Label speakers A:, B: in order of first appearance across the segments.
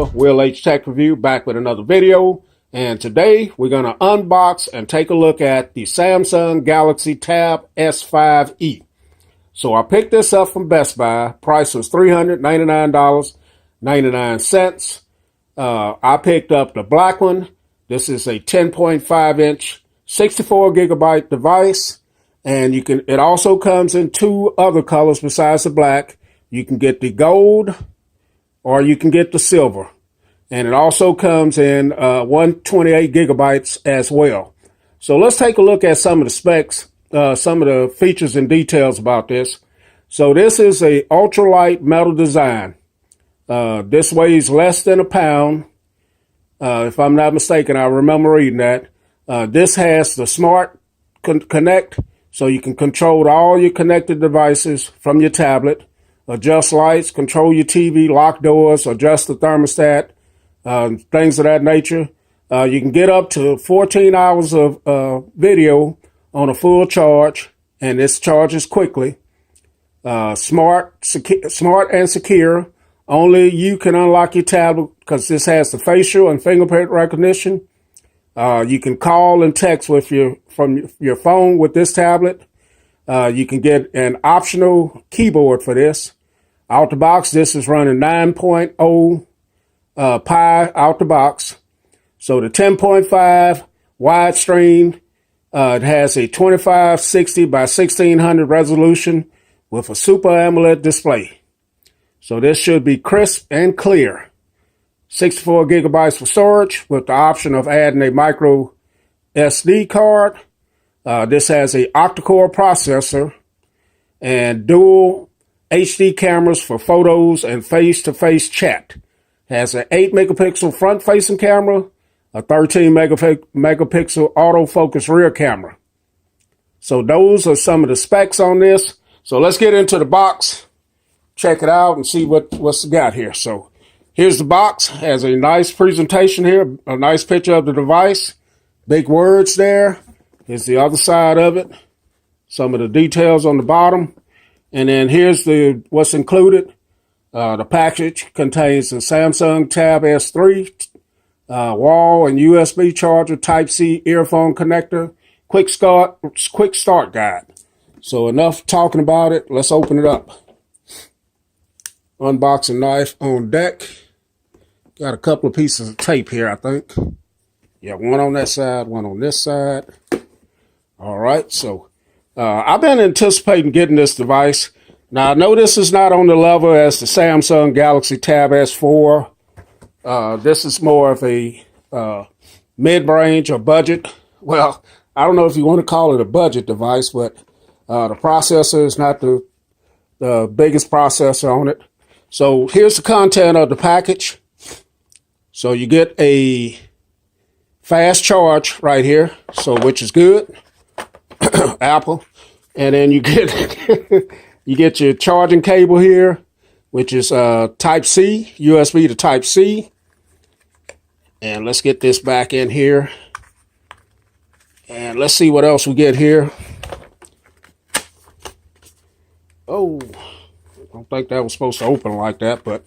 A: brother Will H Tech Review, back with another video. And today we're going to unbox and take a look at the Samsung Galaxy Tab S5e. So I picked this up from Best Buy. Price was $399.99. I picked up the black one. This is a 10.5 inch 64 gigabyte device, and it also comes in two other colors besides the black. You can get the gold or you can get the silver, and it also comes in 128 gigabytes as well. So let's take a look at some of the specs, some of the features and details about this. So this is a ultralight metal design. This weighs less than a pound. If I'm not mistaken, I remember reading that. This has the Smart Connect, so you can control all your connected devices from your tablet, adjust lights, control your TV, lock doors, adjust the thermostat, things of that nature. You can get up to 14 hours of video on a full charge, and this charges quickly. Smart and secure. Only you can unlock your tablet because this has the facial and fingerprint recognition. You can call and text from your phone with this tablet. You can get an optional keyboard for this. Out the box, this is running 9.0 Pi out the box. So the 10.5 widescreen, it has a 2560 by 1600 resolution with a Super AMOLED display. So this should be crisp and clear. 64 gigabytes for storage with the option of adding a micro SD card. This has a octa-core processor and dual HD cameras for photos and face-to-face chat. Has an 8 megapixel front-facing camera, a 13 megapixel autofocus rear camera. So those are some of the specs on this. So let's get into the box, check it out, and see what's got here. So here's the box. Has a nice presentation here, a nice picture of the device, big words there. Here's the other side of it, some of the details on the bottom. And then here's what's included. The package contains the Samsung Tab S3, wall and USB charger, Type-C earphone connector, quick start guide. So enough talking about it. Let's open it up. Unboxing knife on deck. Got a couple of pieces of tape here, I think. Yeah, one on that side, one on this side. All right, so I've been anticipating getting this device. Now, I know this is not on the level as the Samsung Galaxy Tab S4. This is more of a mid-range or budget. Well, I don't know if you want to call it a budget device, but the processor is not the biggest processor on it. So here's the content of the package. So you get a fast charge right here, so which is good. Apple. And then you get your charging cable here, which is Type-C, USB to Type-C. And let's get this back in here. And let's see what else we get here. Oh, I don't think that was supposed to open like that, but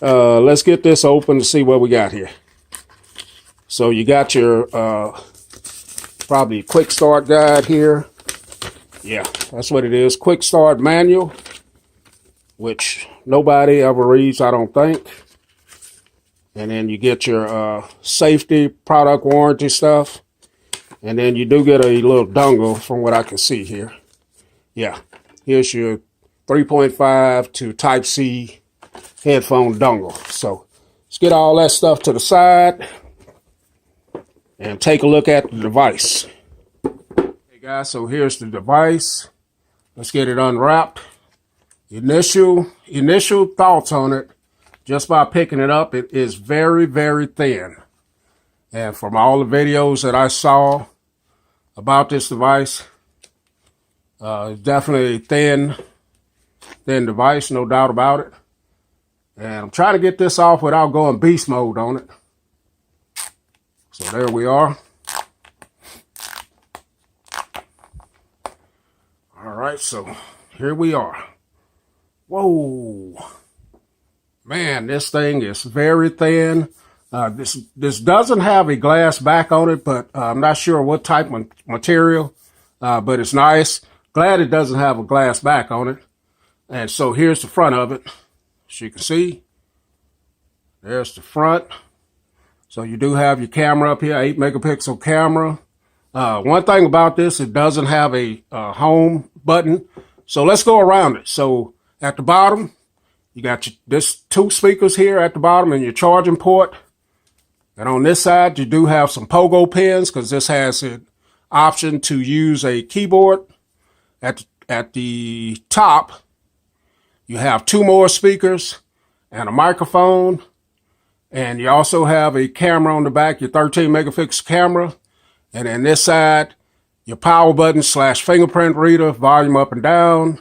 A: let's get this open to see what we got here. So you got your probably quick start guide here. Yeah, that's what it is. Quick start manual, which nobody ever reads, I don't think. And then you get your safety product warranty stuff. And then you do get a little dongle from what I can see here. Yeah, here's your 3.5 to Type-C headphone dongle. So let's get all that stuff to the side and take a look at the device. Hey guys, so here's the device. Let's get it unwrapped. Initial thoughts on it, just by picking it up, it is very, very thin. And from all the videos that I saw about this device, it's definitely a thin device, no doubt about it. And I'm trying to get this off without going beast mode on it. So there we are. All right, so here we are. Whoa. Man, this thing is very thin. This doesn't have a glass back on it, but I'm not sure what type of material, but it's nice. Glad it doesn't have a glass back on it. And so here's the front of it. As you can see, there's the front. So you do have your camera up here, 8-megapixel camera. One thing about this, it doesn't have a home button. So let's go around it. So at the bottom, you got this 2 speakers here at the bottom and your charging port. And on this side, you do have some pogo pins because this has an option to use a keyboard. At the top, you have 2 more speakers and a microphone. And you also have a camera on the back, your 13-megapixel camera. And then this side, your power button / fingerprint reader, volume up and down.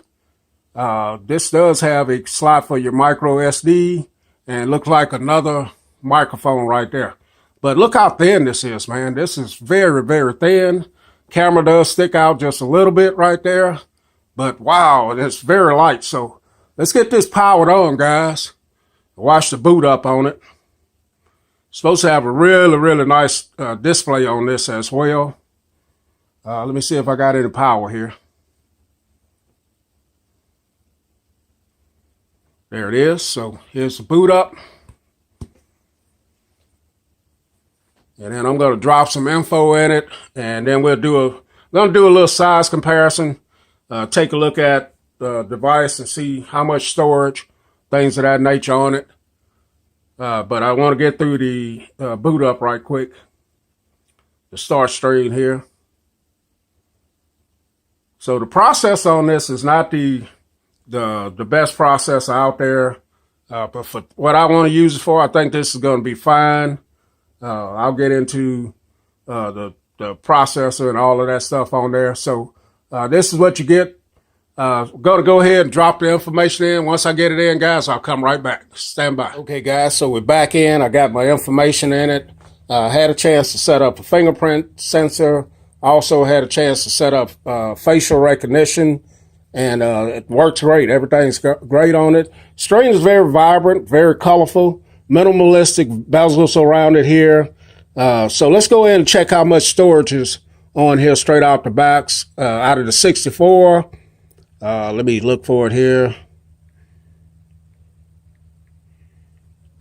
A: This does have a slot for your micro SD, and it looks like another microphone right there. But look how thin this is, man. This is very, very thin. Camera does stick out just a little bit right there. But wow, it's very light. So let's get this powered on, guys. Watch the boot up on it. Supposed to have a really, really nice display on this as well. Let me see if I got any power here. There it is. So here's the boot up. And then I'm going to drop some info in it, and then I'm going to do a little size comparison. Take a look at the device and see how much storage, things of that nature on it. But I want to get through the boot up right quick. The start screen here. So the processor on this is not the best processor out there. But for what I want to use it for, I think this is going to be fine. I'll get into the processor and all of that stuff on there. So this is what you get. Going to go ahead and drop the information in. Once I get it in, guys, I'll come right back. Stand by. Okay, guys, so we're back in. I got my information in it. Had a chance to set up a fingerprint sensor. Also had a chance to set up facial recognition. And it works great. Everything's great on it. Screen is very vibrant, very colorful. Minimalistic bezels around it here. So let's go ahead and check how much storage is on here straight out the box. Out of the 64, let me look for it here.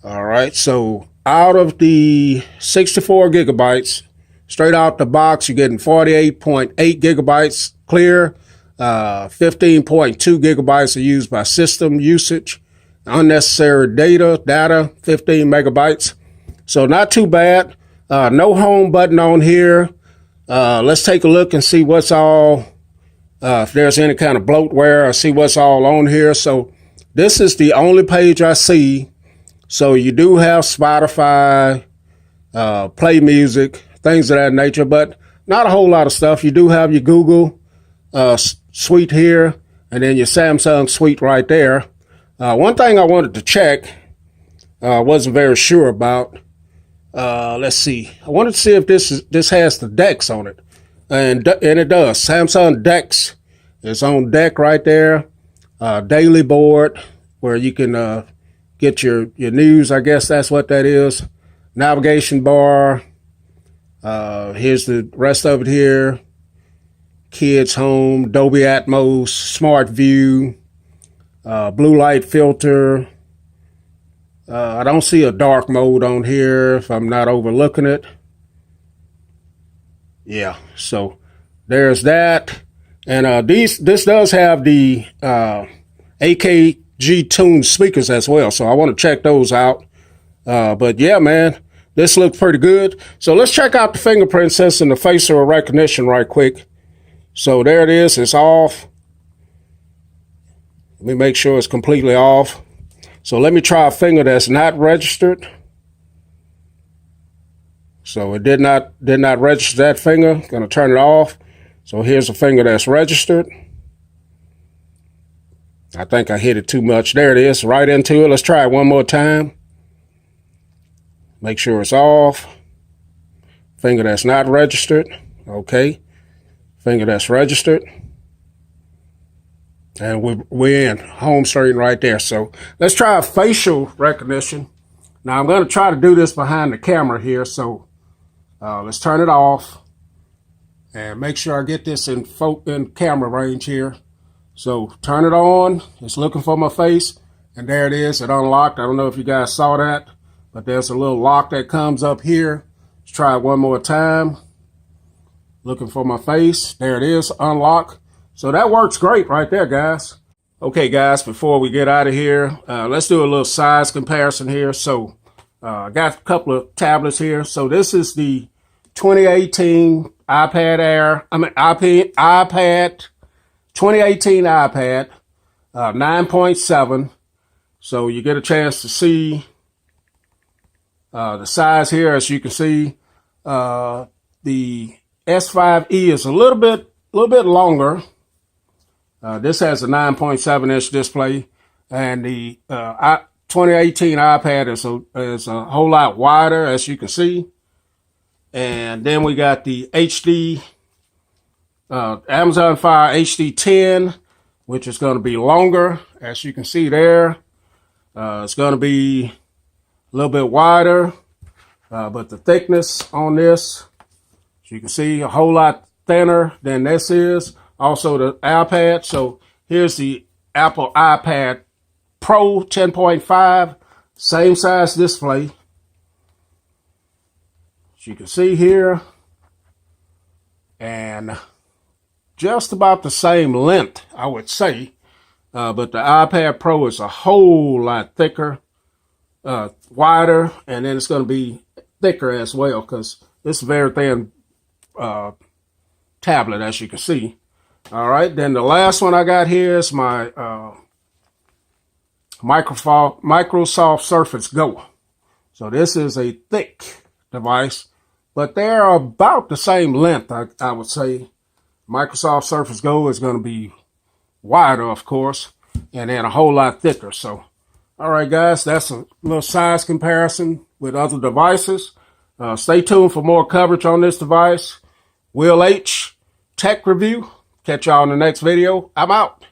A: All right, so out of the 64 gigabytes, straight out the box, you're getting 48.8 gigabytes clear. 15.2 gigabytes are used by system usage. Unnecessary data, 15 megabytes. So not too bad. No home button on here. Let's take a look and see what's all, if there's any kind of bloatware, or see what's all on here. So this is the only page I see. So you do have Spotify, Play Music, things of that nature, but not a whole lot of stuff. You do have your Google suite here, and then your Samsung suite right there. One thing I wanted to check, wasn't very sure about. Let's see. I wanted to see if this has the DeX on it, and it does. Samsung DeX is on deck right there. Daily board where you can get your news. I guess that's what that is. Navigation bar. Here's the rest of it here. Kids home, Dolby Atmos, Smart View. Blue light filter. I don't see a dark mode on here if I'm not overlooking it. Yeah, so there's that. And this does have the AKG tuned speakers as well, so I want to check those out. But yeah, man, this looks pretty good. So let's check out the fingerprint sensor and the facial recognition right quick. So there it is, it's off. Let me make sure it's completely off. So let me try a finger that's not registered. So it did not register that finger. Gonna turn it off. So here's a finger that's registered. I think I hit it too much. There it is, right into it. Let's try it one more time. Make sure it's off. Finger that's not registered. Okay. Finger that's registered. And we're in home screen right there. So let's try a facial recognition. Now I'm going to try to do this behind the camera here. So let's turn it off and make sure I get this in camera range here. So turn it on. It's looking for my face. And there it is. It unlocked. I don't know if you guys saw that, but there's a little lock that comes up here. Let's try it one more time. Looking for my face. There it is. Unlock. So that works great right there, guys. Okay, guys, before we get out of here, let's do a little size comparison here. So I got a couple of tablets here. So this is the 2018 iPad 2018 iPad 9.7. So you get a chance to see the size here. As you can see, the S5e is a little bit longer. This has a 9.7 inch display, and the 2018 iPad is a whole lot wider, as you can see. And then we got the HD Amazon Fire HD10, which is going to be longer, as you can see there. It's going to be a little bit wider, but the thickness on this, as you can see, a whole lot thinner than this is. Also the iPad. So here's the Apple iPad Pro 10.5, same size display. As you can see here, and just about the same length, I would say. But the iPad Pro is a whole lot thicker, wider, and then it's going to be thicker as well because it's a very thin tablet, as you can see. All right, then the last one I got here is my Microsoft Surface Go. So this is a thick device, but they're about the same length, I would say. Microsoft Surface Go is going to be wider, of course, and then a whole lot thicker. So, all right, guys, that's a little size comparison with other devices. Stay tuned for more coverage on this device. Will H, Tech Review. Catch y'all in the next video. I'm out.